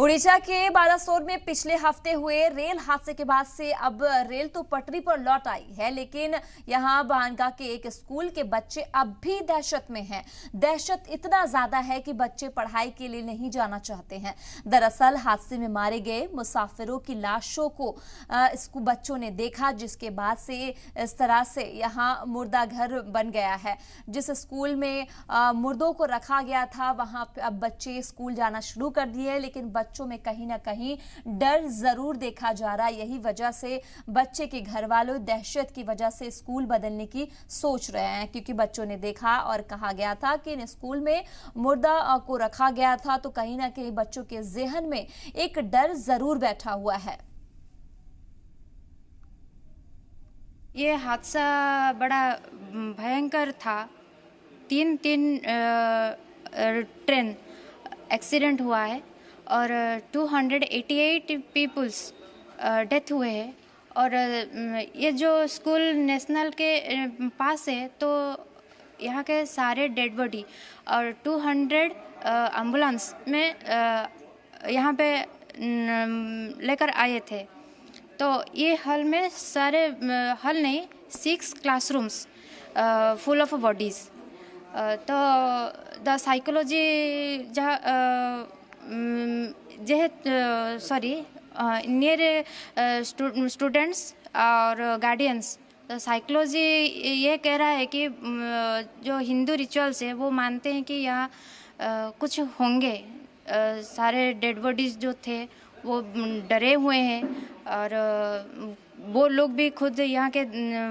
उड़ीसा के बालासोर में पिछले हफ्ते हुए रेल हादसे के बाद से अब रेल तो पटरी पर लौट आई है, लेकिन यहां बानगा के एक स्कूल के बच्चे अब भी दहशत में हैं। दहशत इतना ज्यादा है कि बच्चे पढ़ाई के लिए नहीं जाना चाहते हैं। दरअसल हादसे में मारे गए मुसाफिरों की लाशों को बच्चों ने देखा, जिसके बाद से इस तरह से यहां मुर्दा घर बन गया है। जिस स्कूल में मुर्दों को रखा गया था, वहां अब बच्चे स्कूल जाना शुरू कर दिए, लेकिन बच्चों में कहीं ना कहीं डर जरूर देखा जा रहा है। यही वजह से बच्चे के घर वालों दहशत की वजह से स्कूल बदलने की सोच रहे हैं, क्योंकि बच्चों ने देखा और कहा गया था कि इन स्कूल में मुर्दा को रखा गया था, तो कहीं ना कहीं बच्चों के जहन में एक डर जरूर बैठा हुआ है। ये हादसा बड़ा भयंकर था। तीन ट्रेन एक्सीडेंट हुआ है और 288 पीपल्स डेथ हुए हैं। और ये जो स्कूल नेशनल के पास है, तो यहाँ के सारे डेड बॉडी और 200 एम्बुलेंस में यहाँ पे लेकर आए थे। तो ये हॉल में सारे हॉल नहीं, 6 क्लासरूम्स फुल ऑफ बॉडीज़। तो द साइकोलॉजी नियर स्टूडेंट्स और गार्डियंस, तो साइकोलॉजी ये कह रहा है कि जो हिंदू रिचुअल्स है वो मानते हैं कि यहाँ कुछ होंगे। सारे डेड बॉडीज़ जो थे वो डरे हुए हैं और वो लोग भी खुद यहाँ के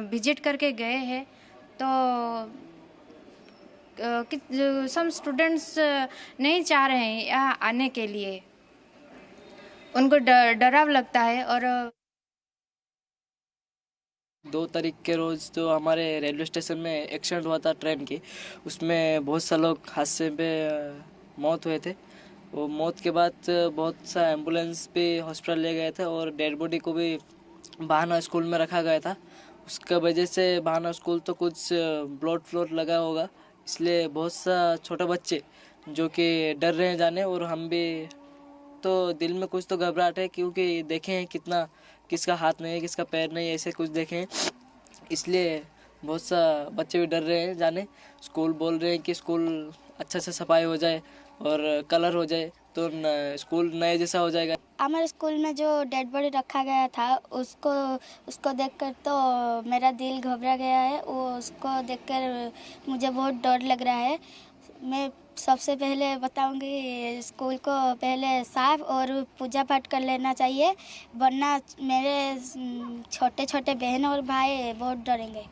विजिट करके गए हैं। तो सम स्टूडेंट्स नहीं चाह रहे हैं यहाँ आने के लिए, उनको डराव लगता है। और 2 तारीख के रोज़ तो हमारे रेलवे स्टेशन में एक्सीडेंट हुआ था ट्रेन की। उसमें बहुत सा लोग हादसे पे मौत हुए थे। वो मौत के बाद बहुत सा एम्बुलेंस भी हॉस्पिटल ले गए थे और डेड बॉडी को भी बहाना स्कूल में रखा गया था। उसका वजह से बहाना स्कूल तो कुछ ब्लड फ्लोट लगा होगा, इसलिए बहुत सा छोटे बच्चे जो कि डर रहे हैं जाने। और हम भी तो दिल में कुछ तो घबराहट है, क्योंकि देखे हैं कितना किसका हाथ नहीं है, किसका पैर नहीं है, ऐसे कुछ देखे हैं, इसलिए बहुत सा बच्चे भी डर रहे हैं जाने। स्कूल बोल रहे हैं कि स्कूल अच्छा से सफाई हो जाए और कलर हो जाए तो स्कूल नए जैसा हो जाएगा। हमारे स्कूल में जो डेड बॉडी रखा गया था उसको देखकर तो मेरा दिल घबरा गया है। वो उसको देखकर मुझे बहुत डर लग रहा है। मैं सबसे पहले बताऊंगी, स्कूल को पहले साफ और पूजा पाठ कर लेना चाहिए, वरना मेरे छोटे छोटे बहन और भाई बहुत डरेंगे।